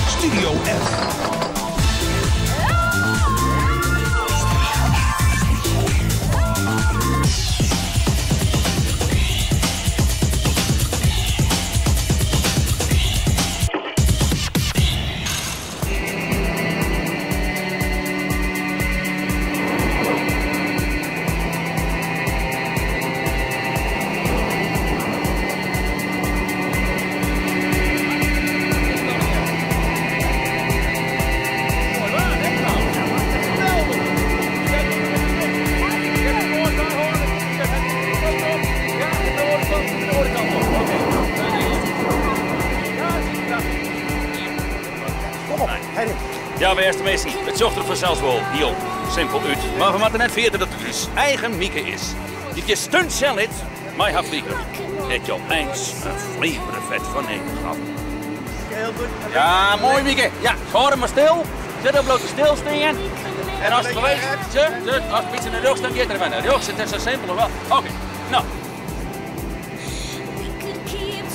Studio F. Ja, beste meisje, het zorgt er vanzelfs wel heel simpel uit. Maar we moeten net weten dat het dus eigen Mieke is. Die je stunt zelf mij haar vlieger. Het jou eens een vlevervet van één gaf. Ja, mooi Mieke. Ja, hoor hem maar stil. Zet op bloot stilstaan. En als het geweest is, als het iets in de rug dan gaat er maar naar de rug. Het is zo simpel wel. Oké, nou.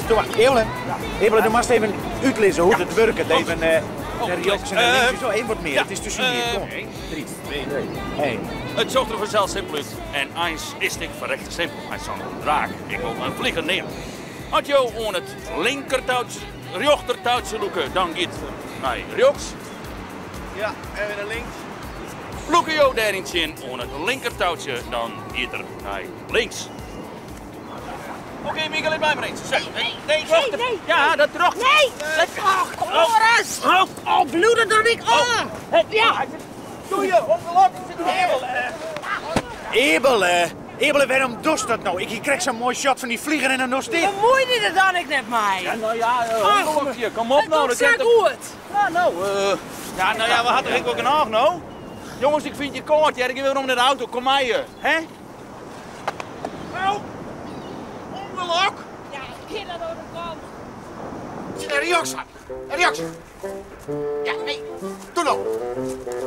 Doe maar, Ebelen, doe maar eens even uitlezen hoe het werkt. Even naar rechts en naar links. Zo, één wat meer. Het is tussen hier. Kom. 3, 2, 1. Het zorgt er vanzelf simpel uit. En eens is het verrekte simpel. Hij zal een draak. Ik wil een vlieger neer. Als je aan het linkertouwtje, rechtertouwtje loeken, dan gaat naar rechts. Ja, en weer naar links. Loeken je daarin zien aan het linkertouwtje, dan gaat er naar links. Oké, Mieke, let mij maar eens. Nee, wacht. Nee. Ja, dat terug. Nee! Floris! Oh, bloeden door ik. Oh! Ja! Doe je, ongelooflijk zit Ebelen, waarom doet dat nou? Ik krijg zo'n mooi shot van die vlieger en dan nog steeds. Bemoei je er dan ik net mij? Ja, nou ja, kom op nou. Dat is goed. Ja, nou ja, we hadden er ook een aag nou. Jongens, ik vind je kort. Ja, ik wil nog naar de auto. Kom maar je. Hè? Nou, ongeluk. Ja, kinderen door de kant. Rechts. Ja, nee. Doe nou.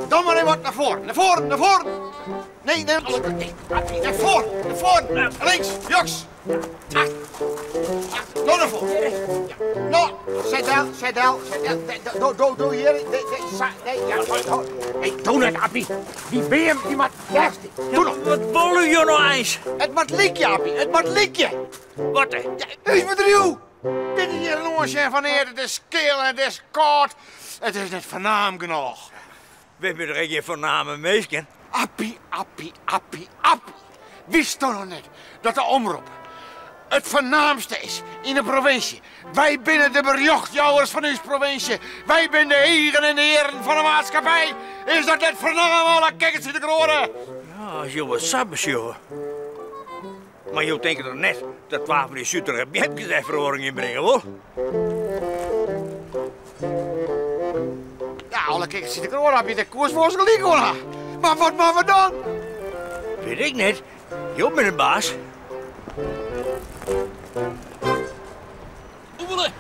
Dan maar even wat naar voren. Naar voren. Nee. Naar voren. Links, rechts. Nou naar voren. Nou, zet wel. Doe hier. Nee, doe het, Appie. Die BM, die maakt juist. Doe nog. Wat willen je nou eens? Het maakt likje, Appie. Het maakt likje. Wat hè? Ja, is met Rio. Dit is hier een oortje van eer. Het is kil en het is koud. Het is net voornaam genoeg. We hebben er geen voorname meisje. Appie. Wist toch nog net dat de omroep het voornaamste is in de provincie. Wij binnen de berjochtjouwers van uw provincie. Wij binnen de heren en de heren van de maatschappij. Is dat net voornaam alle kijkers in de kroren? Ja, als je wat sabbes, joh. Maar je denkt er net dat 12 van die Zutter een verhoring inbrengen, hoor. Ja, alle kijkers in de kroren heb je de koers voor ze gelijk, hoor. Maar wat maken we dan? Weet ik niet. Je bent een baas. Oebelen!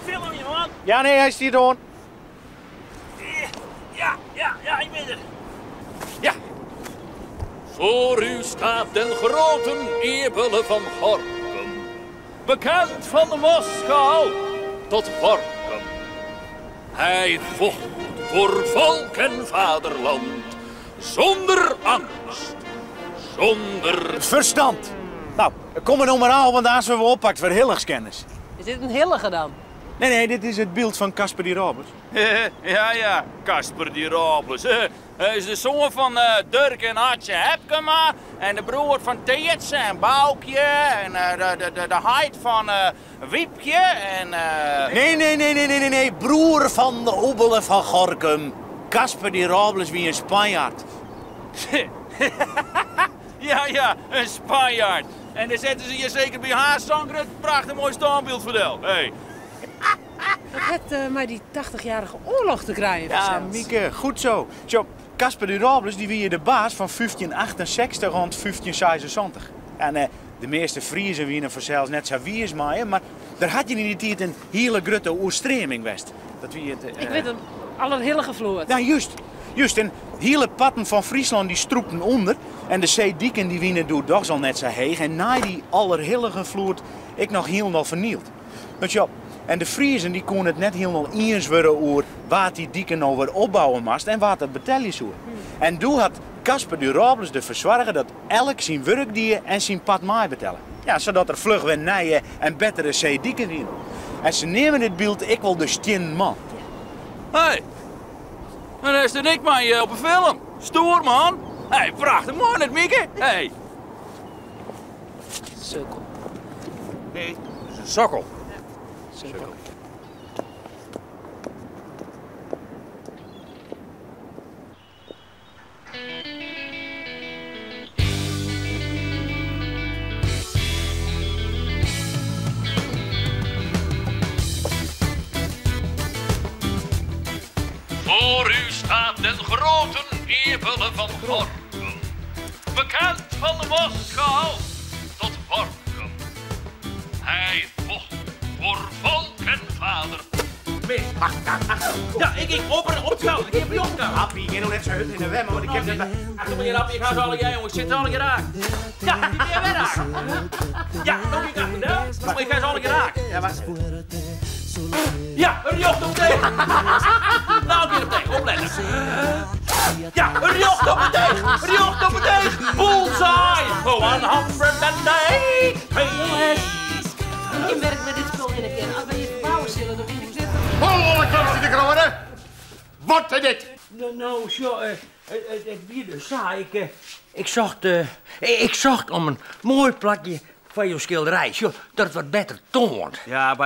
Film je, man! Ja, nee, hij is hier door. Ja, ik ben er. Ja! Voor u staat den grote Ebele van Gorinchem, bekend van de Moskou tot Gorinchem. Hij vocht voor volk en vaderland, zonder angst, zonder Verstand. Nou, kom er nou maar aan, want als we oppakt voor hilligskennis. Is dit een hillige dan? Nee, dit is het beeld van Casper die Roberts. Ja, Casper die Robles. Hij is de zoon van Dirk en Hartje Hepkema en de broer van Teertje en Boukje en de heid van Wiepje en... Nee, broer van de Obelen van Gorinchem. Casper die Robles wie een Spanjaard. Ja, een Spanjaard. En dan zetten ze je zeker bij haar Sankrut prachtig mooi standbeeld verteld. Hey. Dat heeft mij die 80-jarige oorlog te krijgen. Ja, Mieke, goed zo. Zo, Casper die Robles die wie de baas van 1568 rond 1576. En de meeste Friesen wienen vanzelfs net zo wie is maar daar had je in die tijd een hele grote oerstreming west. Dat wie het. Ik weet hem, allerhillige vloer. Ja, juist. En hele patten van Friesland die stroepten onder. En de zeedieken die wienen door toch al net zo heeg. En na die allerhillige vloed ik nog helemaal vernield. Dus ja, en de Friezen die konden het net helemaal eens worden over wat die dieken nou weer opbouwen moest en wat dat betalen zou. En toen had Casper Durables de verzorgen dat elk zijn werk die en zijn pad maai betalen. Ja, zodat er vlug weer nieuwe en betere zeedieken in. En ze nemen dit beeld ik wel de 10 man. Hé, en daar is er niks mee op een film. Stoer, man. Hé, prachtig man, het Mieke. Hé. Sukkel. Nee, dat is een sokkel. Sukkel. Voor u staat den grote Ebele van Gorkum, bekend van Moskou tot Borkum. Hij vocht voor volk en vader. Ja, ik opschouwen. Ik heb je opschouwen. Appie, je nog net zo hut in de wem, want ik heb net... Achter me, Appie, ik ga zo alle jij, jongen. Ik zit alle geraakt. Ja, die ben je weer raakt. Ja, nog niet achter, hè? Kom, ik ga zo alle geraakt. Ja, wacht. Ja, een jocht op deeg. Nou, keer op deeg, opletten. Ja, een jocht op het deeg. Een jocht op het deeg. Bullseye. 108. Je werkt met dit spul in een keer. Als wij je verbouwen zullen, dan vind ik dit. Holle kans in de kronen! Wat is dit? Nou, zo, het weer dus saai. Ik zocht om een mooi plakje van je schilderij, zo, dat het wat beter toont. Ja,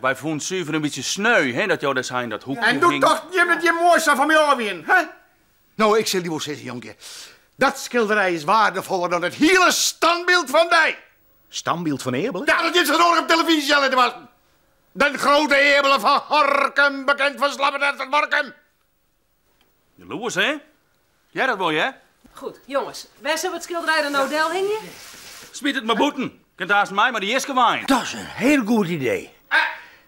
wij vonden zuiver een beetje sneu, hè, dat jou daar zijn dat hoekje En doe ging. toch je met je mooiste van mij afwien, hè? Nou, ik zal die wel zeggen, jongen. Dat schilderij is waardevoller dan het hele standbeeld van mij. Standbeeld van Ebelen? Ja, dat is genoeg op televisie al te was. De grote Ebelen van Gorkum, bekend van Slappendert van Borkum. Jaloers, hè? Jij dat wil je, hè? Goed, jongens. Waar zullen we het schilderij dan nou del hingen? Smiet het maar boeten. Kunt haast mij, maar die is gewaaid. Dat is een heel goed idee.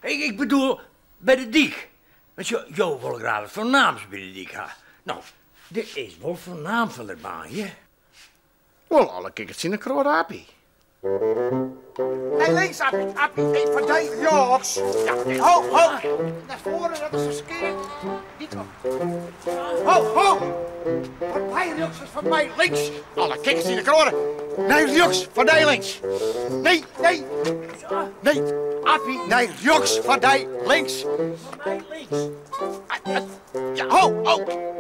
Ik bedoel, bij de dik. Want jou wil graag het voornaamst bij de dik gaan. Nou, dit is wel voornaam van de baan, hè? Wel, alle kikkers in een kroorapie. Hey, links, Appie, hey, verdedig, jongens. Ja, ho. Naar voren, dat is een skeer. Niet op. Ho. Partij, jongens, is van mij links. Alle kikkers in de kroren. Nee, jongens, van mij links. Nee. Appie, nee, jongens, van mij links. Van mij links. Ja, ho.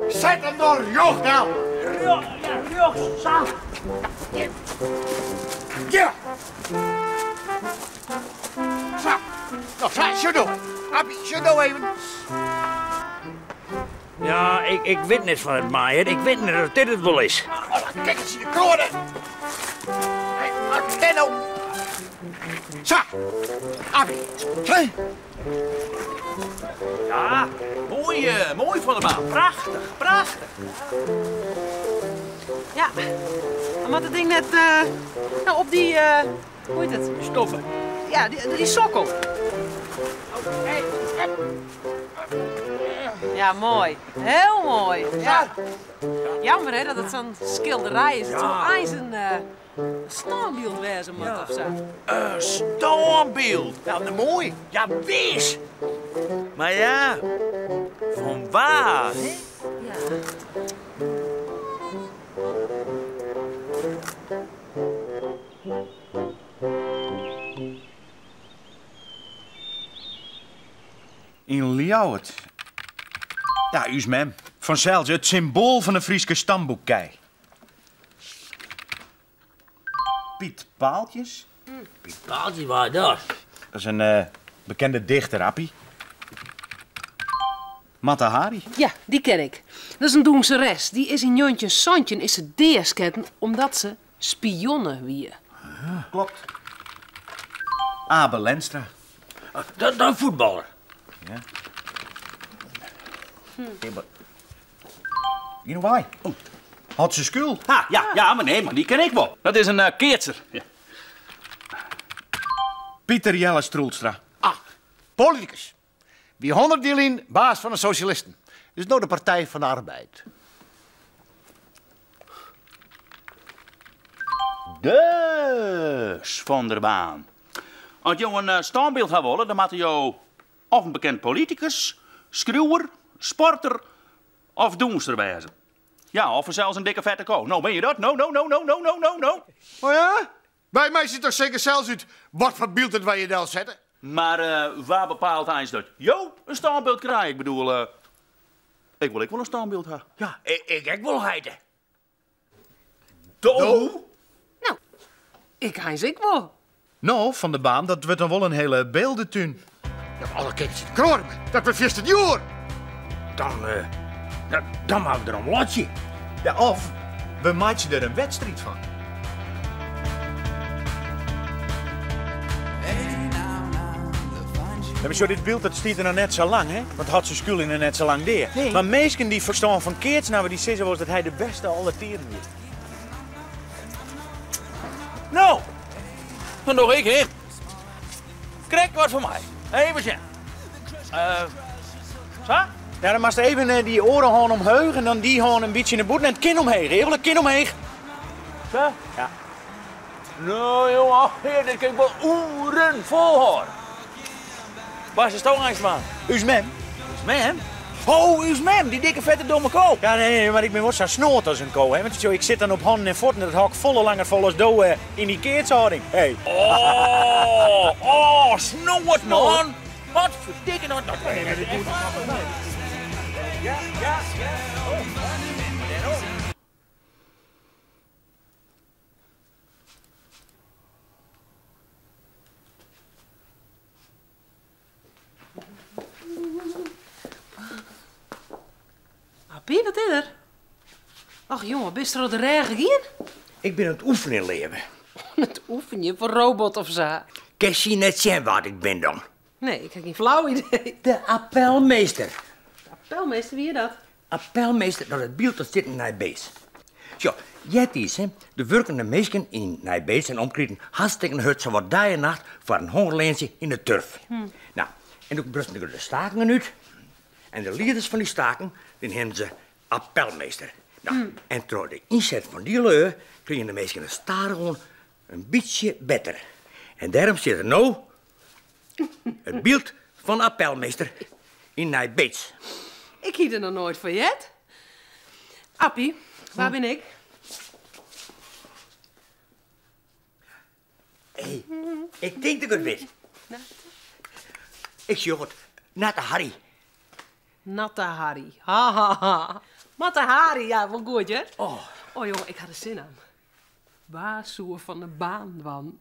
Zet hem door, joch, nou. Ja, zo. Ja. Zo. Nou, zo doen. Appie, zo doen even. Ja, ik weet niet van het maaien. Ik weet niet dat dit het wel is. Kijk eens in de kronen. Hey, Martello. Zo. Appie. Hey. Ja, mooi van de baan. Prachtig. Ja. Maar dat ding net nou, op die, hoe heet het? Stoffen. Ja, die sokkel. Ja, mooi. Heel mooi. Ja. Jammer hè, dat het zo'n schilderij is. Het zou eens een standbeeld wezen moet of zo. Een standbeeld. Ja, mooi. Ja, wees. Maar ja, van waar, hè? Ja. In Ljouwert. Ja, u is mem. Vanzelfs, het symbool van de Frieske stamboekkei. Piet Paaltjes. Piet Paaltjes, waar dat? Dat is een bekende dichter, Appie. Mata Hari. Ja, die ken ik. Dat is een Doenseres. Die is in Jontje Santje is ze deersketten omdat ze spionnen wie. Klopt. Abel Lenstra. Dat een voetballer. Ja. You know why? Had ze skul. Ja, maar nee, maar die ken ik wel. Dat is een keertser. Ja. Pieter Jelle Stroelstra. Politicus. Wie 100 deel in, baas van de socialisten. Dus nou de Partij van de Arbeid. Dus van der Baan. Als je een standbeeld gaat willen, dan moet je of een bekend politicus, schreeuwer, sporter of doenster wezen. Ja, of zelfs een dikke vette ko. Nou, ben je dat? No. Oh ja? Bij mij zit toch zeker zelfs uit wat voor beeld het waar je dan zetten? Maar waar bepaalt hij dat? Jo, een standbeeld krijgen. Ik bedoel, ik wil een standbeeld hebben. Ja, ik wil heiden. Doe? Nou, ik Heinz ik wel. Nou, Van der Baan, dat wordt dan wel een hele beeldentuin. Ja, alle kindjes in kroon, dat wordt vast het jaar. Dan maken we er een lotje. Ja, of we maken er een wedstrijd van. Ja, maar zo, dit beeld dat stiet er nog net zo lang, hè? Want had zijn school er net zo lang deer. Nee. Maar meesten die verstaan van Keerts, nou, die zeggen was dat hij de beste alle tijden is. Nou, dan nog ik, hè. Krijg wat van mij. Even zien. Zo? Ja, dan moest je even die oren gaan omheug en dan die gaan een beetje in de boet en het kin omheen. Regelen, kin omheen. Zo? Ja. Nou, jongen, heer, dit kan ik wel uren volhouden. Waar is de stoomrijsman? U's mem. Man? Oh, uw mem, die dikke vette domme koop. Ja, nee, maar ik ben wel zo snoord als een ko, hè. Want zo, ik zit dan op handen en voeten en dat hak volle langer vol als doe in die keertshouding. Hey. Snoerd, man. Wat verdikken nou. Ja. Appie, wat is er? Ach jongen, bist er al de regen gegaan? Ik ben aan het oefenen leven. Het oefenje voor robot of zo. Kan je net zien wat ik ben dan? Nee, ik heb geen flauw idee. De appelmeester. Appelmeester, wie is dat? Appelmeester, dat het beeld dat zit in Nijbees. Zo, jij is, hè, de werkende meisken in Nijbees en omkregen hartstikke hut zo wat dag en nacht voor een hongerlijntje in de turf. Nou, en toen brusten er de stakingen uit. En de leiders van die staken, die hebben ze appelmeester. Nou, en door de inzet van die lui kregen de meisken de staren gewoon een beetje beter. En daarom zit er nou het beeld van appelmeester in Nijbees. Ik hield er nog nooit van jet. Appie, waar ben ik? Hé, ik denk dat ik het weet. Ik zie het, natte Harry. Natte Harry. Ha, ha, ha. Natte Harry, ja, wel goed, hè? Oh. Oh, jongen, ik had er zin aan. Waar zoer van de baan van?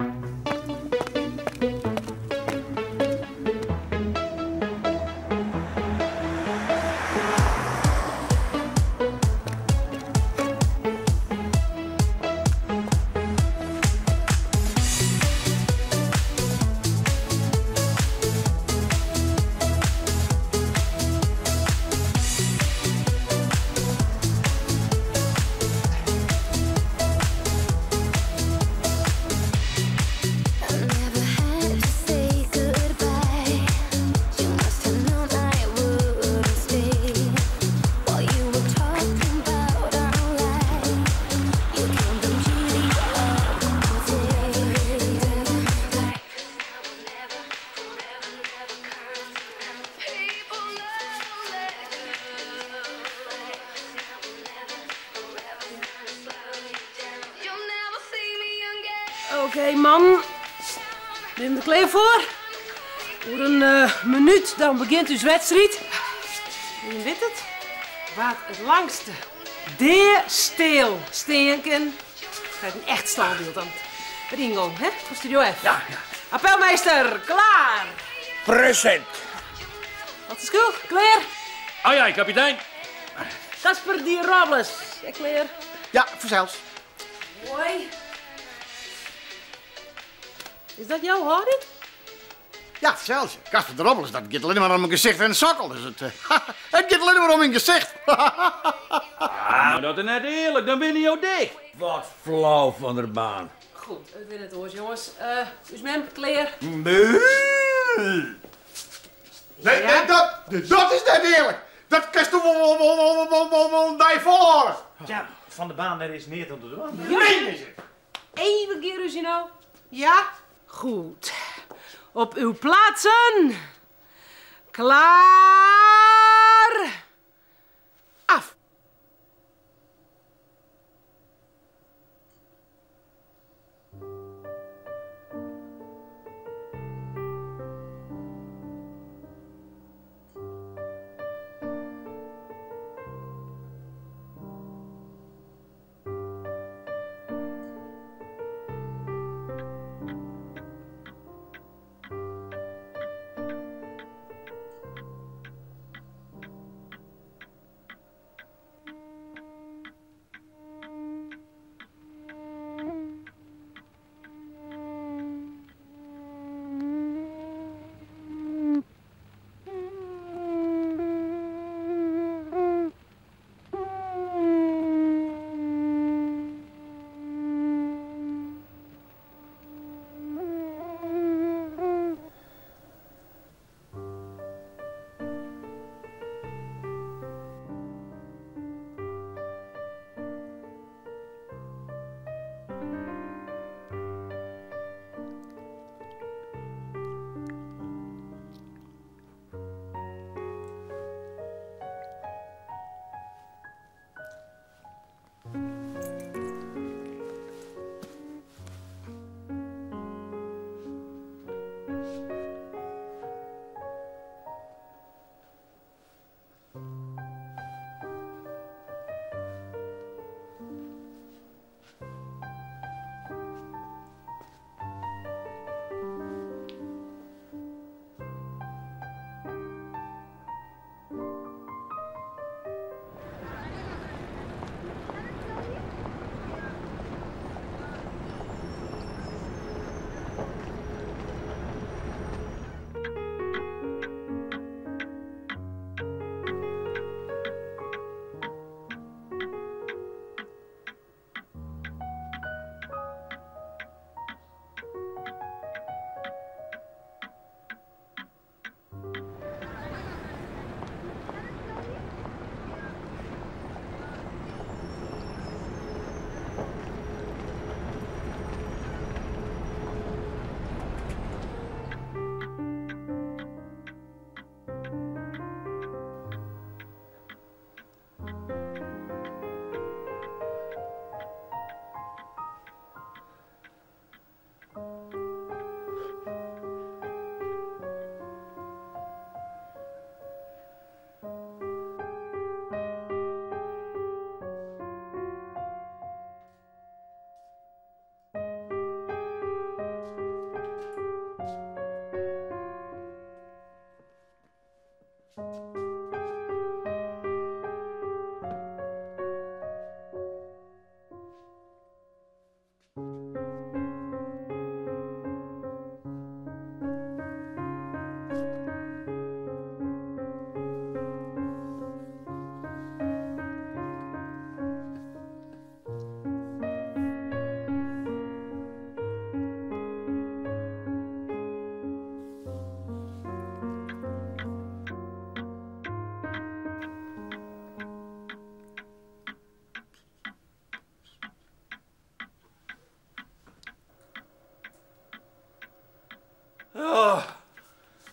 Oké, man. Neem de kleur voor. Voor een minuut, dan begint uw wedstrijd. En je weet het? Wat het langste. De stil steenken. Krijg een echt standbeeld aan het ingang, hè? Voor Studio F. Ja. Appelmeester, klaar. Present. Wat is cool? Klaar? Ai, ai, kapitein. Casper die Robles. Ja, klaar. Ja, vanzelfs. Hoi. Is dat jouw Harry? Ja, zelfs. Kasper de Robbels, dat gaat alleen maar om mijn gezicht en een sokkel. Dus het gaat alleen maar om mijn gezicht. Nou, dat is net eerlijk. Dan ben je jou dik. Wat flauw van der baan. Goed, ik ben het hoor, jongens. Dus mem, klaar. Nee, dat is net eerlijk. Dat kan je wel die voor. Ja, Van der Baan, daar is neer aan de doen. Nee, is het. Even keer ruzie nou. Ja? Goed. Op uw plaatsen. Klaar. Af.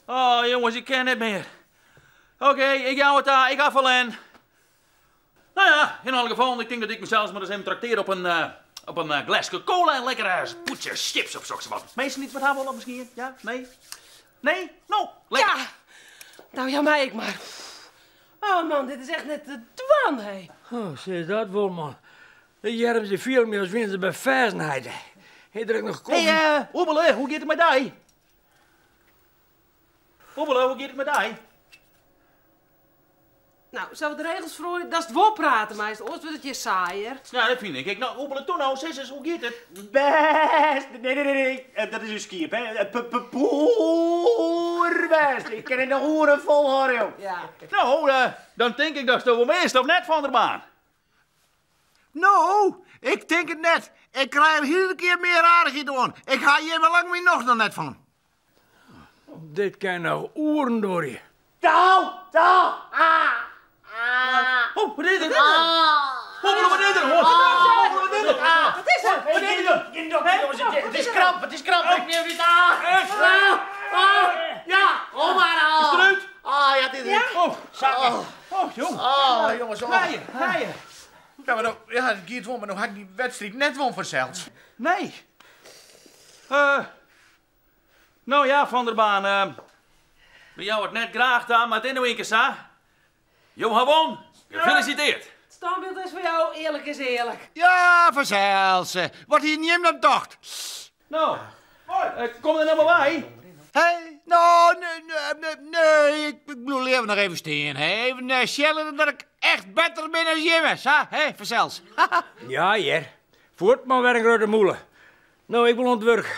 Oh, jongens, ik ken het meer. Oké, ik hou het daar. Ik ga verlen. Nou ja, in alle geval, ik denk dat ik mezelf maar eens even trakteer op een glasje cola en lekkere poetje chips of zo wat. Meestal niet met haar willen misschien? Ja? Nee? Nee? Nou, lekker. Ja. Nou ja, mij ik maar. Oh man, dit is echt net de dwan, hé. Oh, zeg dat wel, man. De jerm ze veel meer als winnen ze bij Versnijden. Hij drinkt nog koffie. Hé, Oebele, hoe gaat het met die? Oebele, hoe gaat het met die? Nou, zo de regels voor dat is het wel praten, meester. Ooit wordt het je saaier. Ja, dat vind ik. Ik nou, Oebele, toen nou, zes, hoe gaat het? Best! Nee. Dat is uw skip, hè? Poerbest! Ik ken het nog horen vol hoor, joh. Ja. Nou, dan denk ik dat ze wel meest of net van de baan. Nou, ik denk het net. Ik krijg er iedere keer meer aardigheid aan. Ik ga hier wel lang meer nog dan net van. Dit kan nog oren door je. Touw! Oh, wat is het? Oebele, wat is er? Wat is er? Het is kramp, het is kramp. Ik neem niet aan. Ja, kom maar al. Is het eruit? Ah, ja, dit is het. Oh, jong. Jongens, Ga je. Ja, maar het gaat wel, maar nog had ik die wedstrijd net won vanzelfs. Nee. Nou ja, Van der Baan. Bij jou het net graag gedaan, maar het is nog een keer zo. Jo, gewoon. Gefeliciteerd. Het standbeeld is voor jou, eerlijk is eerlijk. Ja, vanzelfs. Wat hier niet dan dacht. Nou, kom er nou maar bij. Hé, nou, nee, ik bedoel even nog even steen. Even schellen dat ik echt beter ben dan Jimmers, hè, vanzelfs. Ja, Jer. Voort maar weer een grote moelen. Nou, ik wil ontwerk.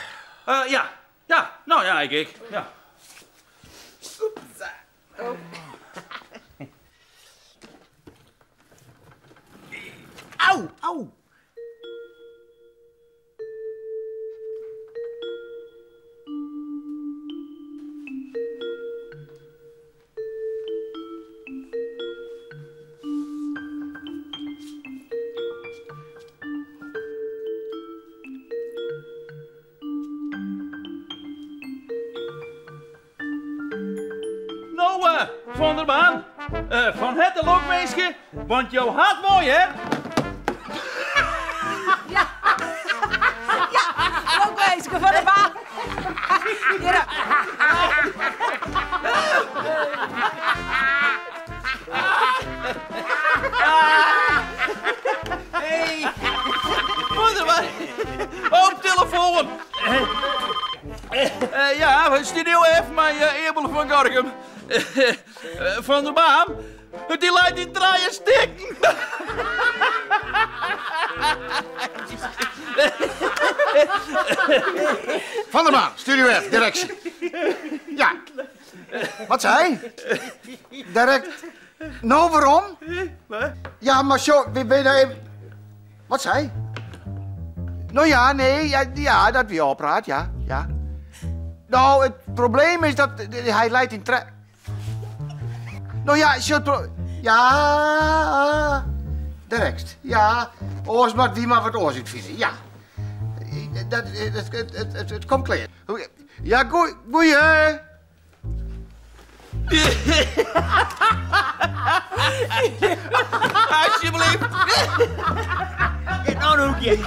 Ja. Nou ja, ik. Ja. Au. Nou, Van der Baan. Van het lokmeisje, want jouw haat mooi, hè? Ook wezen, Van der Baan. Ja. Hey, Van der Baan. Op telefoon. Ja, Studio F, mijn eerbel van Gorkum. Van der Baan, die laat die draaien stikken. Van der Baan, Studio F, directie. Ja. Wat zei? Direct. Nou, waarom? Ja, maar zo, ben je nou even... Wat zei? Nou ja, nee, ja dat we al praat, ja. Nou, het probleem is dat hij leidt in Nou ja, ja, direct. Ja, oors maar wie maar wat oors vinden, ja. Het komt klaar. Ja, goeie. Alsjeblieft. Nou, een hoekje.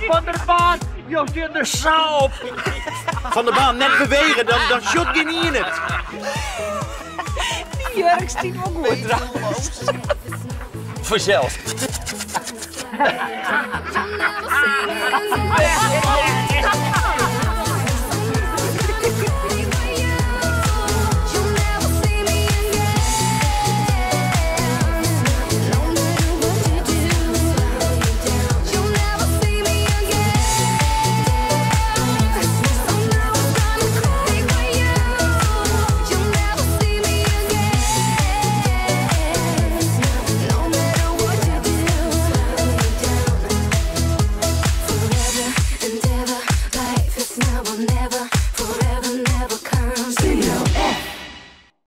Van der Baan, je zit er zo op. Van der Baan, net bewegen, dan shot je niet in het. Die jurk stiet ook goed trouwens. Vanzelf. Never seen